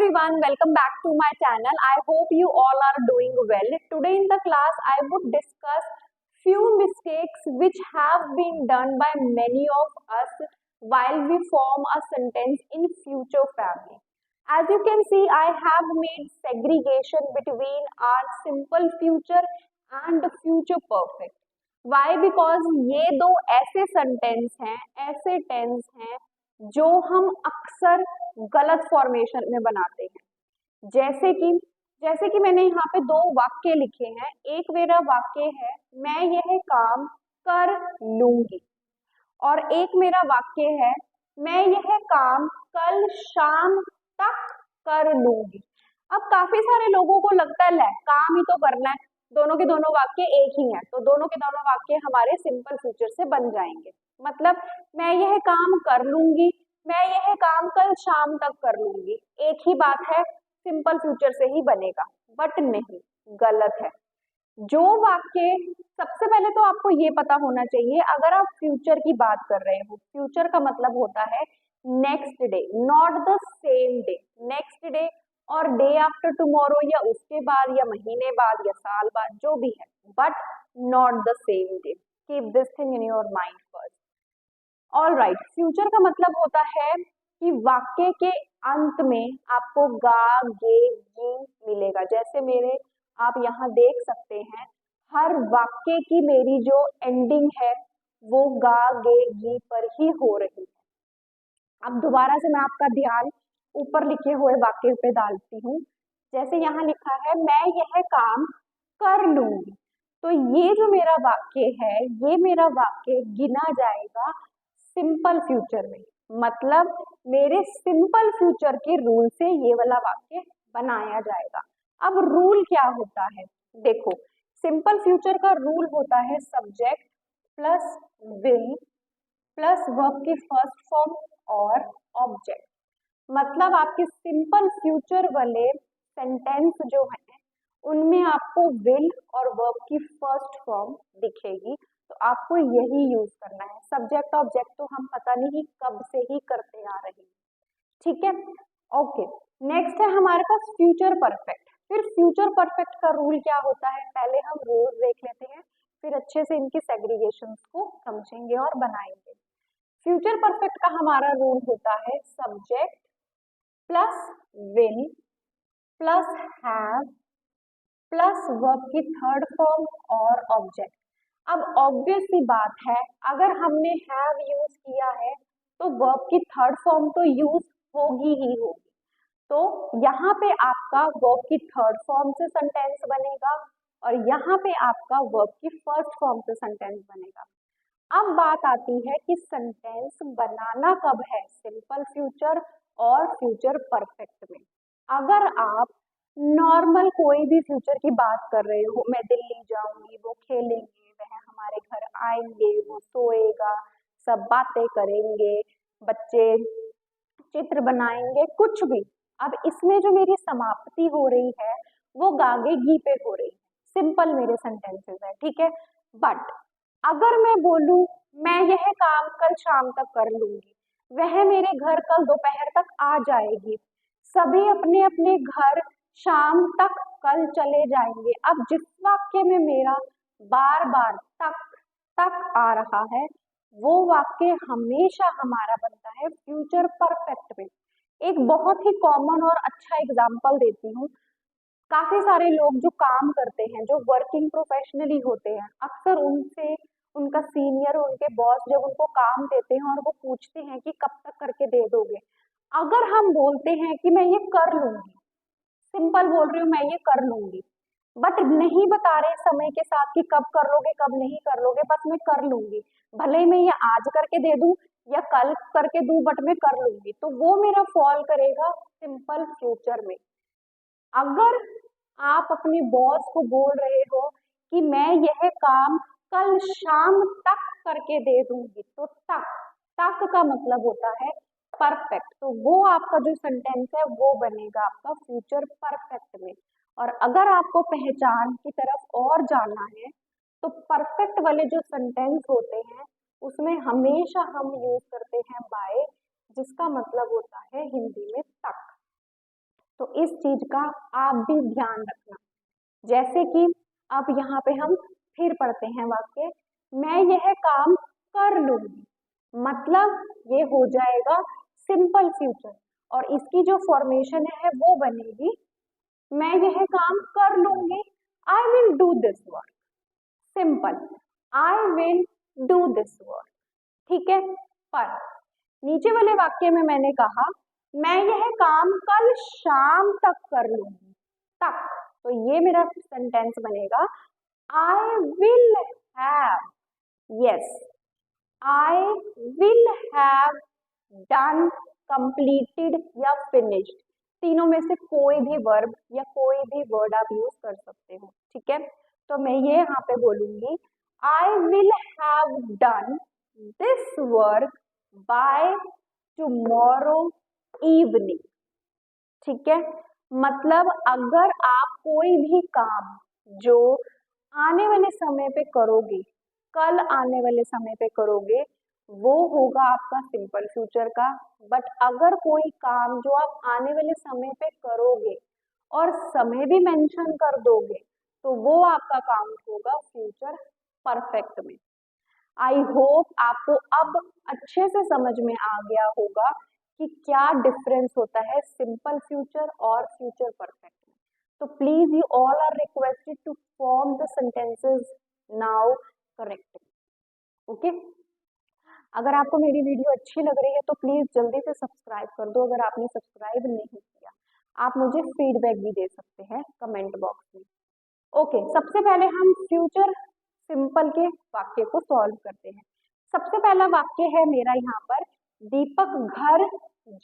everyone, welcome back to my channel. I hope you all are doing well. Today in the class, I would discuss few mistakes which have been done by many of us while we form a sentence in future family. As you can see, I have made segregation between our simple future and future perfect. Why? Because ये दो ऐसे sentence हैं, ऐसे tense हैं जो हम अक्सर गलत फॉर्मेशन में बनाते हैं। जैसे कि मैंने यहाँ पे दो वाक्य लिखे हैं। एक मेरा वाक्य है मैं यह काम कर लूंगी, और एक मेरा वाक्य है मैं यह काम कल शाम तक कर लूंगी। अब काफी सारे लोगों को लगता है काम ही तो करना है, दोनों के दोनों वाक्य एक ही हैं, तो दोनों के दोनों वाक्य हमारे सिंपल फ्यूचर से बन जाएंगे। मतलब मैं यह काम कर लूंगी, मैं यह काम कल शाम तक कर लूंगी, एक ही बात है, सिंपल फ्यूचर से ही बनेगा। बट नहीं, गलत है। जो वाक्य, सबसे पहले तो आपको ये पता होना चाहिए, अगर आप फ्यूचर की बात कर रहे हो, फ्यूचर का मतलब होता है next day, not the same day. Next day और डे आफ्टर टुमारो, या उसके बाद, या महीने बाद, या साल बाद, जो भी है, but not the same day. Keep this thing in your mind first. All right, future का मतलब होता है कि वाक्य के अंत में आपको गा गे गी मिलेगा। जैसे मेरे आप यहाँ देख सकते हैं, हर वाक्य की मेरी जो एंडिंग है वो गा गे गी पर ही हो रही है। अब दोबारा से मैं आपका ध्यान ऊपर लिखे हुए वाक्य पे डालती हूँ। जैसे यहाँ लिखा है मैं यह काम कर लूंगी, तो ये जो मेरा वाक्य है, ये मेरा वाक्य गिना जाएगा सिंपल फ्यूचर में। मतलब मेरे सिंपल फ्यूचर के रूल से ये वाला वाक्य बनाया जाएगा। अब रूल क्या होता है, देखो, सिंपल फ्यूचर का रूल होता है subject plus will plus verb की फर्स्ट फॉर्म और ऑब्जेक्ट। मतलब आपके सिंपल फ्यूचर वाले सेंटेंस जो है उनमें आपको विल और वर्ब की फर्स्ट फॉर्म दिखेगी, तो आपको यही यूज करना है। सब्जेक्ट ऑब्जेक्ट तो हम पता नहीं कब से ही करते आ रहे हैं, ठीक है। ओके, नेक्स्ट है हमारे पास फ्यूचर परफेक्ट। फिर फ्यूचर परफेक्ट का रूल क्या होता है, पहले हम रूल देख लेते हैं, फिर अच्छे से इनकी सेग्रीगेशन को समझेंगे और बनाएंगे। फ्यूचर परफेक्ट का हमारा रूल होता है subject plus will plus have plus verb की थर्ड फॉर्म और ऑब्जेक्ट। अब ऑब्वियस सी बात है, अगर हमने हैव यूज किया है तो वर्ब की थर्ड फॉर्म तो यूज होगी ही होगी, तो यहाँ पे आपका वर्ब की थर्ड फॉर्म से सेंटेंस बनेगा और यहाँ पे आपका वर्ब की फर्स्ट फॉर्म से सेंटेंस बनेगा। अब बात आती है कि सेंटेंस बनाना कब है, सिंपल फ्यूचर और फ्यूचर परफेक्ट में। अगर आप नॉर्मल कोई भी फ्यूचर की बात कर रहे हो, मैं दिल्ली जाऊंगी, वो खेलेंगे, वह हमारे घर आएंगे, वो सोएगा, सब बातें करेंगे, बच्चे चित्र बनाएंगे, कुछ भी। अब इसमें जो मेरी समाप्ति हो रही है वो गागे गी पे हो रही है, सिंपल मेरे सेंटेंसेस है, ठीक है। बट अगर मैं बोलूं मैं यह काम कल शाम तक कर लूंगी, वह मेरे घर कल दोपहर तक आ जाएगी, सभी अपने अपने घर शाम तक कल चले जाएंगे। अब जिस वाक्य में मेरा बार बार तक तक आ रहा है वो वाक्य हमेशा हमारा बनता है फ्यूचर परफेक्ट में। एक बहुत ही कॉमन और अच्छा एग्जांपल देती हूँ। काफी सारे लोग जो काम करते हैं, जो वर्किंग प्रोफेशनली होते हैं, अक्सर उनसे उनका सीनियर, उनके बॉस जब उनको काम देते हैं और वो पूछते हैं कि कब तक करके दे दोगे, अगर हम बोलते हैं कि मैं ये कर लूंगी, सिंपल बोल रही हूँ मैं ये कर लूंगी, बट नहीं बता रहे समय के साथ कि कब कर लोगे कब नहीं कर लोगे, बस मैं कर लूंगी, भले ही मैं ये आज करके दे दूं या कल करके दूं, बट मैं कर लूंगी, तो वो मेरा फॉल करेगा सिंपल फ्यूचर में। अगर आप अपने बॉस को बोल रहे हो कि मैं यह काम कल शाम तक करके दे दूंगी, तो तक तक का मतलब होता है परफेक्ट, तो वो आपका जो सेंटेंस है वो बनेगा आपका फ्यूचर परफेक्ट में। और अगर आपको पहचान की तरफ और जाना है तो परफेक्ट वाले जो सेंटेंस होते हैं उसमें हमेशा हम यूज करते हैं बाय, जिसका मतलब होता है हिंदी में तक। तो इस चीज का आप भी ध्यान रखना। जैसे कि अब यहाँ पे हम फिर पढ़ते हैं वाक्य, मैं यह काम कर लूंगी, मतलब ये हो जाएगा सिंपल फ्यूचर, और इसकी जो फॉर्मेशन है वो बनेगी, मैं यह काम कर लूंगी, I will do this work. Simple, I will do this work. ठीक है, पर नीचे वाले वाक्य में मैंने कहा मैं यह काम कल शाम तक कर लूंगी, तक, तो ये मेरा सेंटेंस बनेगा I will have, yes, I will have done, completed या फिनिश्ड, तीनों में से कोई भी वर्ब या कोई भी वर्ड आप यूज कर सकते हो। ठीक है, तो मैं ये यहाँ पे बोलूंगी I will have done this work by tomorrow evening. ठीक है, मतलब अगर आप कोई भी काम जो आने वाले समय पे करोगे, कल आने वाले समय पे करोगे, वो होगा आपका सिंपल फ्यूचर का। बट अगर कोई काम जो आप आने वाले समय पे करोगे और समय भी मेंशन कर दोगे, तो वो आपका काउंट होगा फ्यूचर परफेक्ट में। आई होप आपको अब अच्छे से समझ में आ गया होगा कि क्या डिफरेंस होता है सिंपल फ्यूचर और फ्यूचर परफेक्ट में। तो please you all are requested to form the sentences now correctly. Okay, अगर आपको मेरी वीडियो अच्छी लग रही है तो प्लीज जल्दी से सब्सक्राइब कर दो। अगर आपने सब्सक्राइब नहीं किया, आप मुझे फीडबैक भी दे सकते हैं कमेंट बॉक्स में। ओके, सबसे पहले हम फ्यूचर सिंपल के वाक्य को सॉल्व करते हैं। सबसे पहला वाक्य है मेरा यहाँ पर, दीपक घर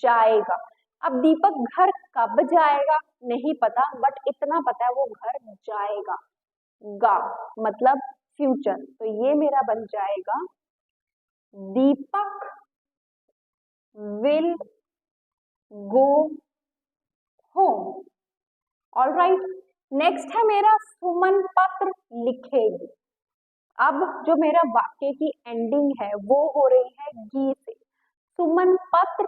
जाएगा। अब दीपक घर कब जाएगा नहीं पता, बट इतना पता है वो घर जाएगा। गा मतलब फ्यूचर, तो ये मेरा बन जाएगा Deepak will go home. All right, next है मेरा सुमन पत्र लिखेगी। अब जो मेरा वाक्य की एंडिंग है वो हो रही है गी से, सुमन पत्र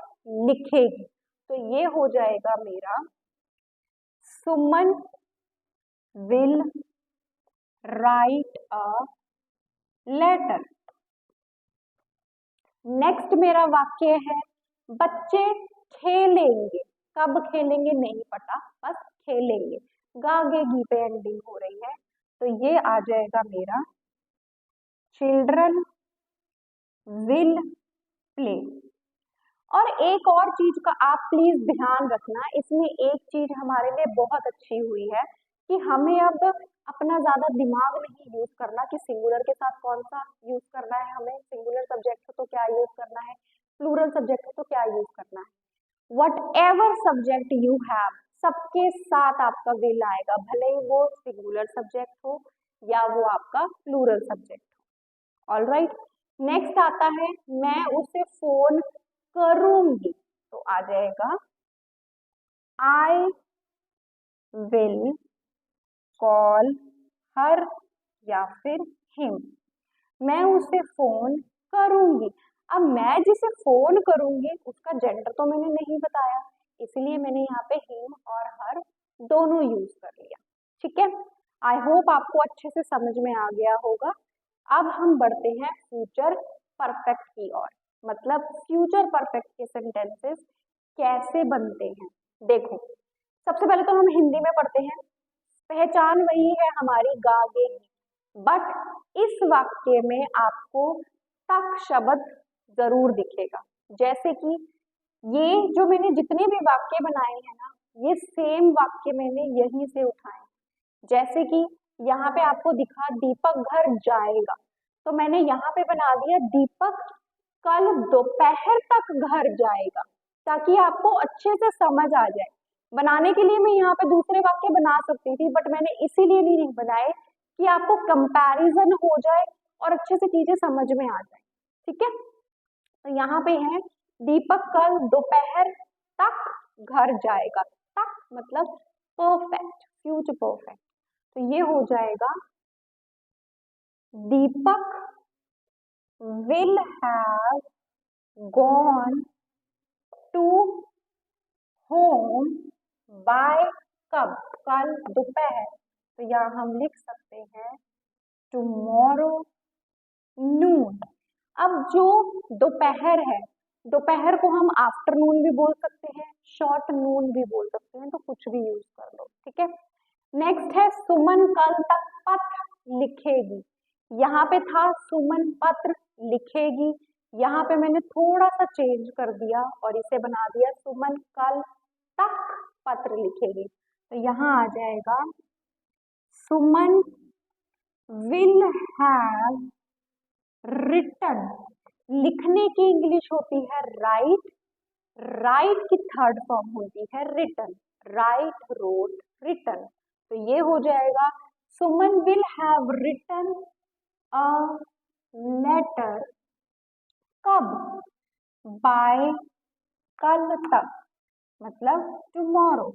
लिखेगी, तो ये हो जाएगा मेरा Suman will write a letter. Next मेरा वाक्य है बच्चे खेलेंगे। कब खेलेंगे नहीं पता, बस खेलेंगे, गागे गी पे एंडिंग हो रही है, तो ये आ जाएगा मेरा चिल्ड्रन विल प्ले। और एक और चीज का आप प्लीज ध्यान रखना, इसमें एक चीज हमारे लिए बहुत अच्छी हुई है कि हमें अब अपना ज्यादा दिमाग नहीं यूज करना कि सिंगुलर के साथ कौन सा यूज करना है, हमें सिंगुलर सब्जेक्ट हो तो क्या यूज करना है, प्लूरल सब्जेक्ट हो तो क्या यूज करना है। What ever subject you have, सबके साथ आपका विल आएगा, भले ही वो सिंगुलर सब्जेक्ट हो या वो आपका प्लूरल सब्जेक्ट हो। ऑल राइट, नेक्स्ट आता है मैं उसे फोन करूंगी, तो आ जाएगा आई विल कॉल हर या फिर हिम। मैं उसे फोन करूंगी, अब मैं जिसे फोन करूंगी उसका जेंडर तो मैंने नहीं बताया, इसलिए मैंने यहाँ पे हिम और हर दोनों यूज कर लिया। ठीक है, आई होप आपको अच्छे से समझ में आ गया होगा। अब हम बढ़ते हैं फ्यूचर परफेक्ट की ओर, मतलब फ्यूचर परफेक्ट के सेंटेंसेस कैसे बनते हैं। देखो, सबसे पहले तो हम हिंदी में पढ़ते हैं, पहचान वही है हमारी गागे, बट इस वाक्य में आपको तक शब्द जरूर दिखेगा। जैसे कि ये जो मैंने जितने भी वाक्य बनाए हैं ना, ये सेम वाक्य मैंने यहीं से उठाए। जैसे कि यहाँ पे आपको दिखा दीपक घर जाएगा, तो मैंने यहाँ पे बना दिया दीपक कल दोपहर तक घर जाएगा, ताकि आपको अच्छे से समझ आ जाए। बनाने के लिए मैं यहाँ पे दूसरे वाक्य बना सकती थी, बट मैंने इसीलिए नहीं बनाए कि आपको कंपैरिजन हो जाए और अच्छे से चीजें समझ में आ जाए। ठीक है, तो यहाँ पे है दीपक कल दोपहर तक घर जाएगा, तक मतलब परफेक्ट, फ्यूचर परफेक्ट, तो ये हो जाएगा Deepak will have gone to home by कब, कल दोपहर, तो यहाँ हम लिख सकते हैं टुमारो नून। अब जो दोपहर है, दोपहर को हम आफ्टरनून भी बोल सकते हैं, शॉर्ट नून भी बोल सकते हैं, तो कुछ भी यूज कर लो, ठीक है। नेक्स्ट है सुमन कल तक पत्र लिखेगी। यहाँ पे था सुमन पत्र लिखेगी, यहाँ पे मैंने थोड़ा सा चेंज कर दिया और इसे बना दिया सुमन कल तक पत्र लिखेगी। तो यहाँ आ जाएगा सुमन विल हैव रिटन। लिखने की इंग्लिश होती है राइट, राइट की थर्ड फॉर्म होती है रिटन, राइट, रोट, रिटन। तो ये हो जाएगा Suman will have written a letter कब, बाय कल तक, मतलब टुमारो।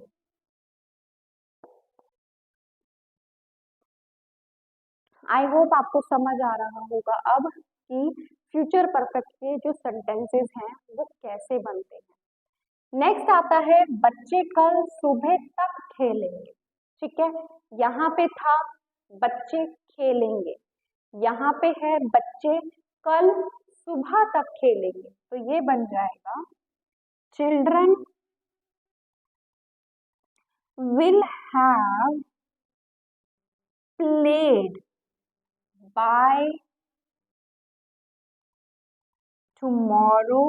आई होप आपको समझ आ रहा होगा अब कि फ्यूचर परफेक्ट के जो सेंटेंसेस हैं वो कैसे बनते हैं। नेक्स्ट आता है बच्चे कल सुबह तक खेलेंगे, ठीक है। यहाँ पे था बच्चे खेलेंगे, यहाँ पे है बच्चे कल सुबह तक खेलेंगे, तो ये बन जाएगा children will have played by tomorrow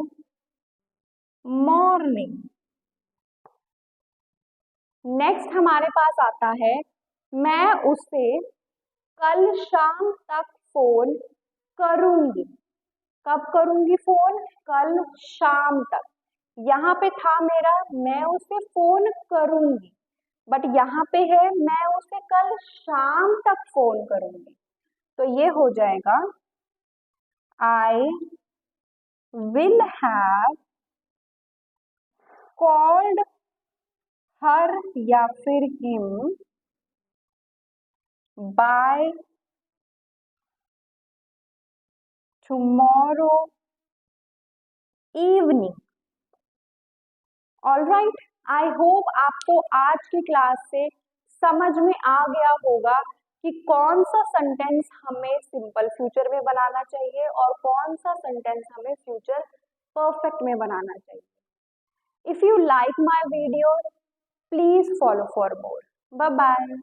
morning. Next हमारे पास आता है मैं उसे कल शाम तक फोन करूंगी। कब करूंगी फोन, कल शाम तक। यहाँ पे था मेरा मैं उसे फोन करूंगी, बट यहाँ पे है मैं उसे कल शाम तक फोन करूंगी, तो ये हो जाएगा I will have called her या फिर him by tomorrow evening. Alright, I hope आपको आज की क्लास से समझ में आ गया होगा कि कौन सा सेंटेंस हमें सिंपल फ्यूचर में बनाना चाहिए और कौन सा सेंटेंस हमें फ्यूचर परफेक्ट में बनाना चाहिए। If you like my video, please follow for more. Bye bye.